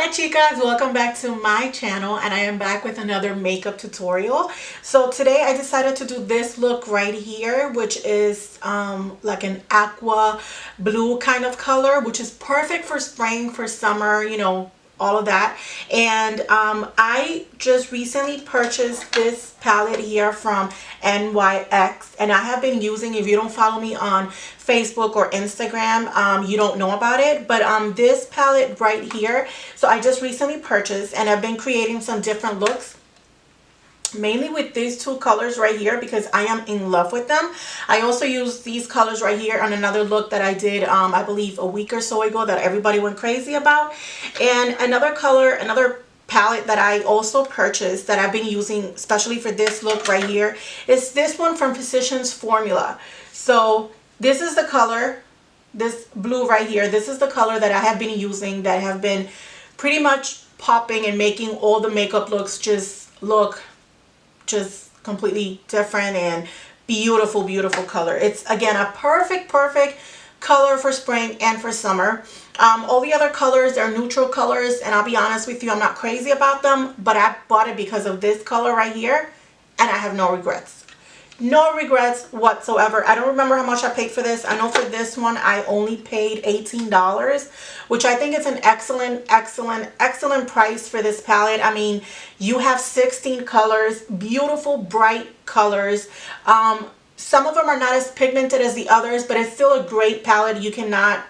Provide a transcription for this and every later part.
Hola chicas, welcome back to my channel, and I am back with another makeup tutorial. So today I decided to do this look right here, which is like an aqua blue kind of color, which is perfect for spring, for summer, you know, all of that. And I just recently purchased this palette here from NYX, and I have been using, if you don't follow me on Facebook or Instagram, you don't know about it, but this palette right here, so I just recently purchased, and I've been creating some different looks mainly with these two colors right here because I am in love with them. I also use these colors right here on another look that I did I believe a week or so ago that everybody went crazy about. And another color, another palette that I also purchased that I've been using especially for this look right here is this one from Physicians Formula. So this is the color, this blue right here. This is the color that I have been using, that have been pretty much popping and making all the makeup looks just look just completely different and beautiful color. It's again a perfect color for spring and for summer. All the other colors are neutral colors, and I'll be honest with you, I'm not crazy about them, but I bought it because of this color right here, and I have no regrets. No regrets whatsoever. I don't remember how much I paid for this. I know for this one I only paid $18, which I think is an excellent price for this palette. I mean, you have 16 colors, beautiful bright colors. Some of them are not as pigmented as the others, but it's still a great palette. You cannot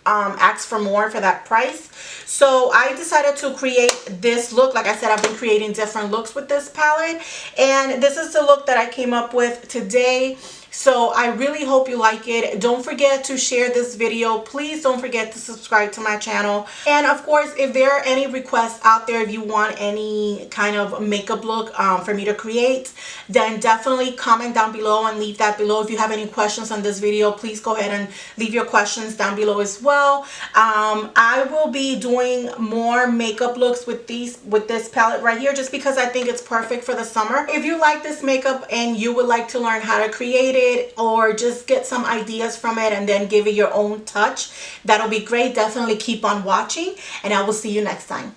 ask for more for that price. So I decided to create this look. Like I said, I've been creating different looks with this palette, and this is the look that I came up with today. So I really hope you like it. Don't forget to share this video. Please don't forget to subscribe to my channel. And of course, if there are any requests out there, if you want any kind of makeup look for me to create, then definitely comment down below and leave that below. If you have any questions on this video, please go ahead and leave your questions down below as well. I will be doing more makeup looks with this palette right here, just because I think it's perfect for the summer. If you like this makeup and you would like to learn how to create it, or just get some ideas from it and then give it your own touch, that'll be great. Definitely keep on watching, and I will see you next time.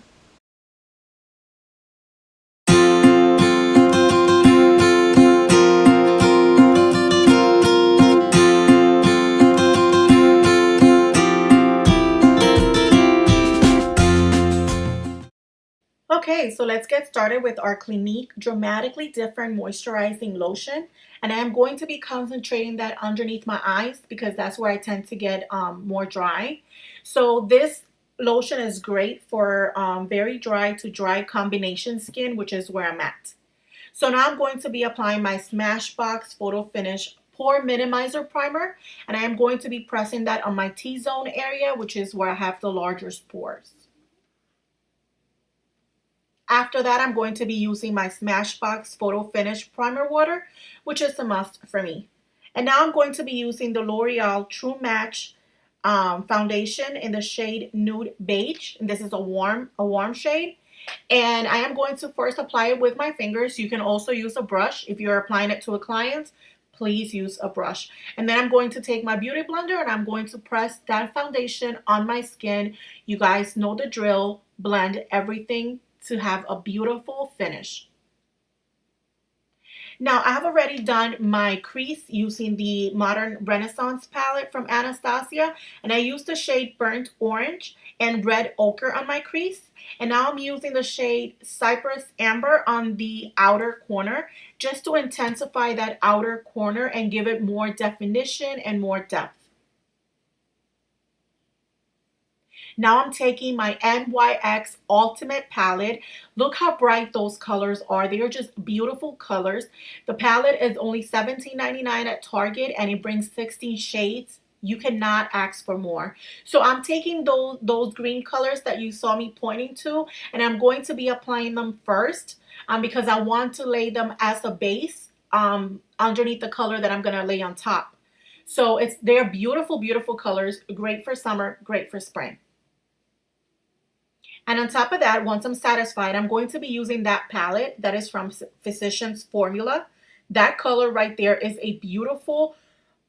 Okay, so let's get started with our Clinique Dramatically Different Moisturizing Lotion. And I am going to be concentrating that underneath my eyes because that's where I tend to get more dry. So this lotion is great for very dry to dry combination skin, which is where I'm at. So now I'm going to be applying my Smashbox Photo Finish Pore Minimizer Primer. And I am going to be pressing that on my T-zone area, which is where I have the largest pores. After that, I'm going to be using my Smashbox Photo Finish Primer Water, which is a must for me. And now I'm going to be using the L'Oreal True Match foundation in the shade Nude Beige. And this is a warm shade. And I am going to first apply it with my fingers. You can also use a brush. If you're applying it to a client, please use a brush. And then I'm going to take my beauty blender and I'm going to press that foundation on my skin. You guys know the drill. Blend everything to have a beautiful finish. Now I have already done my crease using the Modern Renaissance palette from Anastasia, and I used the shade Burnt Orange and Red Ochre on my crease. And now I'm using the shade Cyprus Amber on the outer corner just to intensify that outer corner and give it more definition and more depth. Now I'm taking my NYX Ultimate Palette. Look how bright those colors are. They are just beautiful colors. The palette is only $17.99 at Target, and it brings 16 shades. You cannot ask for more. So I'm taking those green colors that you saw me pointing to, and I'm going to be applying them first because I want to lay them as a base underneath the color that I'm going to lay on top. So they're beautiful colors, great for summer, great for spring. And on top of that, once I'm satisfied, I'm going to be using that palette that is from Physicians Formula. That color right there is a beautiful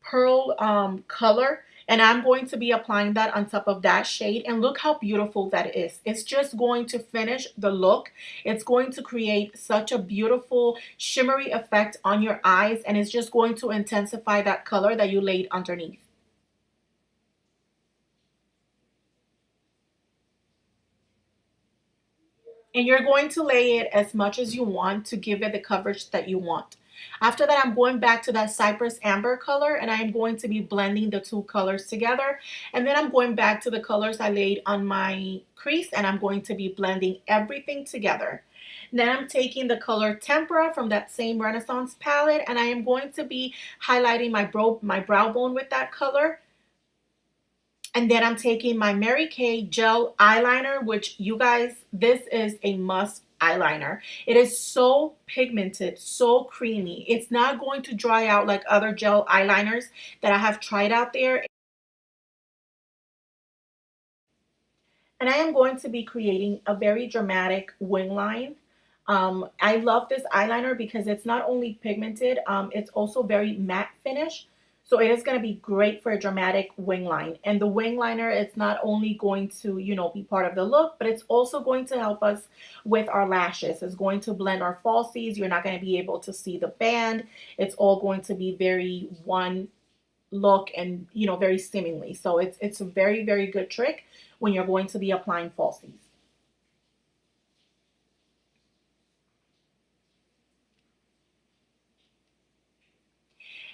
pearl color. And I'm going to be applying that on top of that shade. And look how beautiful that is. It's just going to finish the look. It's going to create such a beautiful shimmery effect on your eyes. And it's just going to intensify that color that you laid underneath. And you're going to lay it as much as you want to give it the coverage that you want. After that, I'm going back to that cyprus amber color, and I am going to be blending the two colors together. And then I'm going back to the colors I laid on my crease, and I'm going to be blending everything together. Then I'm taking the color Tempera from that same Renaissance palette, and I am going to be highlighting my brow bone with that color. And then I'm taking my Mary Kay gel eyeliner, which you guys, this is a must eyeliner. It is so pigmented, so creamy. It's not going to dry out like other gel eyeliners that I have tried out there. And I am going to be creating a very dramatic wing line. I love this eyeliner because it's not only pigmented, it's also very matte finish. So it is going to be great for a dramatic wing line. And the wing liner, it's not only going to, be part of the look, but it's also going to help us with our lashes. It's going to blend our falsies. You're not going to be able to see the band. It's all going to be very one look and, very seemingly. So it's a very, very good trick when you're going to be applying falsies.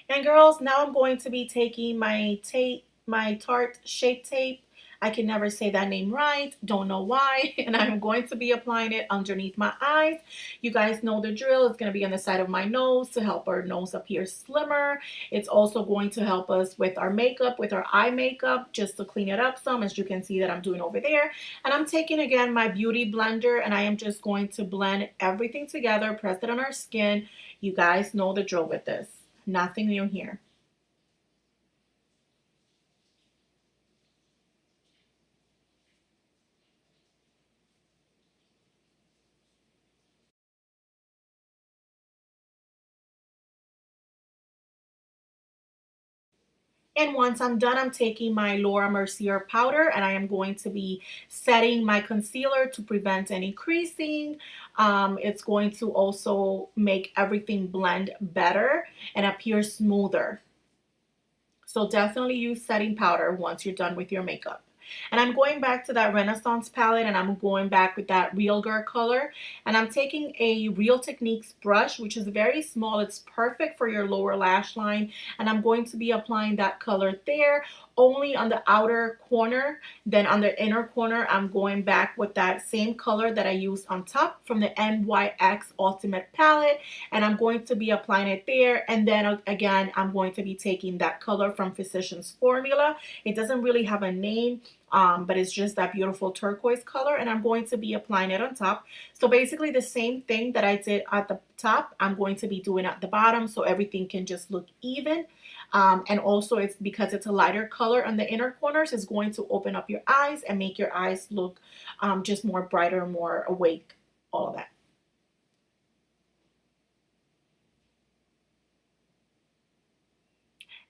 And girls, now I'm going to be taking my tape, my Tarte Shape Tape. I can never say that name right. Don't know why. And I'm going to be applying it underneath my eyes. You guys know the drill. It's going to be on the side of my nose to help our nose appear slimmer. It's also going to help us with our makeup, with our eye makeup, just to clean it up some, as you can see that I'm doing over there. And I'm taking again my beauty blender, and I am just going to blend everything together, press it on our skin. You guys know the drill with this. Nothing new here. And once I'm done, I'm taking my Laura Mercier powder, and I am going to be setting my concealer to prevent any creasing. It's going to also make everything blend better and appear smoother. So definitely use setting powder once you're done with your makeup. And I'm going back to that Renaissance palette, and I'm going back with that realgar color. And I'm taking a Real Techniques brush, which is very small. It's perfect for your lower lash line. And I'm going to be applying that color there, only on the outer corner. Then on the inner corner, I'm going back with that same color that I used on top from the NYX Ultimate Palette. And I'm going to be applying it there. And then again, I'm going to be taking that color from Physicians Formula. It doesn't really have a name, but it's just that beautiful turquoise color, and I'm going to be applying it on top. So basically the same thing that I did at the top, I'm going to be doing at the bottom, so everything can just look even. And also, it's because it's a lighter color on the inner corners, it's going to open up your eyes and make your eyes look just more brighter, more awake, all of that.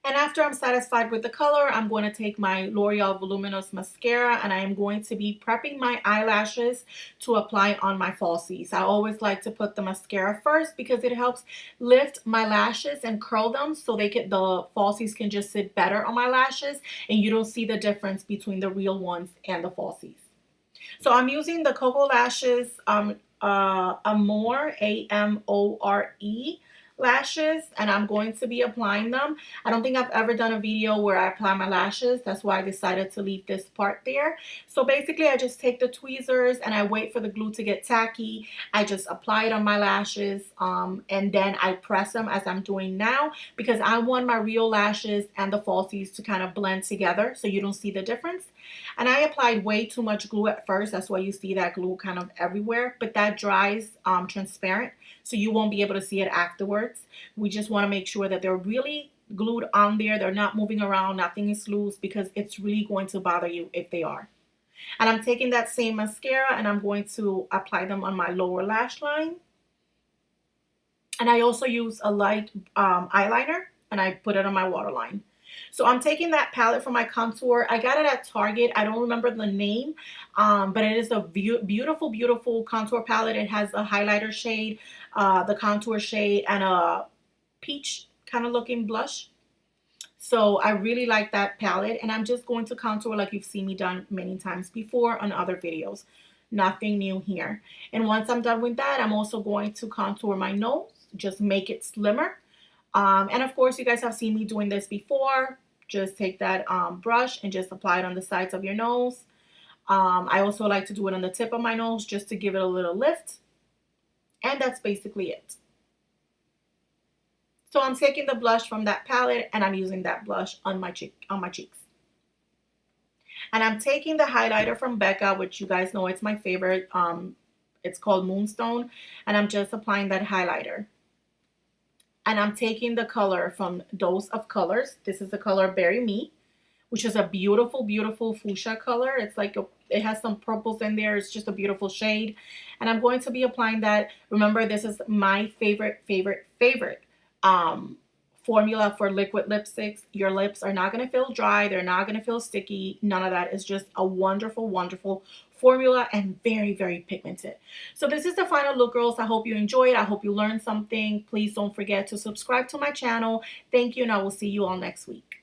And after I'm satisfied with the color, I'm going to take my L'Oreal Voluminous mascara, and I am going to be prepping my eyelashes to apply on my falsies. I always like to put the mascara first because it helps lift my lashes and curl them so the falsies can just sit better on my lashes, and you don't see the difference between the real ones and the falsies. So I'm using the Koko Lashes Amore, Amore lashes, and I'm going to be applying them. I don't think I've ever done a video where I apply my lashes. That's why I decided to leave this part there. So basically, I just take the tweezers and I wait for the glue to get tacky. I just apply it on my lashes, and then I press them as I'm doing now, because I want my real lashes and the falsies to kind of blend together so you don't see the difference. And I applied way too much glue at first. That's why you see that glue kind of everywhere. But that dries transparent, so you won't be able to see it afterwards. We just want to make sure that they're really glued on there. They're not moving around. Nothing is loose, because it's really going to bother you if they are. And I'm taking that same mascara and I'm going to apply them on my lower lash line. And I also use a light eyeliner, and I put it on my waterline. So I'm taking that palette for my contour. I got it at Target. I don't remember the name, but it is a beautiful, beautiful contour palette. It has a highlighter shade, the contour shade, and a peach kind of looking blush. So I really like that palette, and I'm just going to contour like you've seen me done many times before on other videos. Nothing new here. And once I'm done with that, I'm also going to contour my nose, just make it slimmer. And of course, you guys have seen me doing this before. Just take that brush and just apply it on the sides of your nose. I also like to do it on the tip of my nose just to give it a little lift. And that's basically it. So I'm taking the blush from that palette and I'm using that blush on my cheeks. And I'm taking the highlighter from Mecca, which you guys know it's my favorite. It's called Moonstone, and I'm just applying that highlighter. And I'm taking the color from Dose of Colors. This is the color Berry Me, which is a beautiful, beautiful fuchsia color. It's like it has some purples in there. It's just a beautiful shade. And I'm going to be applying that. Remember, this is my favorite formula for liquid lipsticks. Your lips are not going to feel dry. They're not going to feel sticky. None of that. It's just a wonderful, wonderful formula and very, very pigmented. So this is the final look, girls. I hope you enjoyed. I hope you learned something. Please don't forget to subscribe to my channel. Thank you, and I will see you all next week.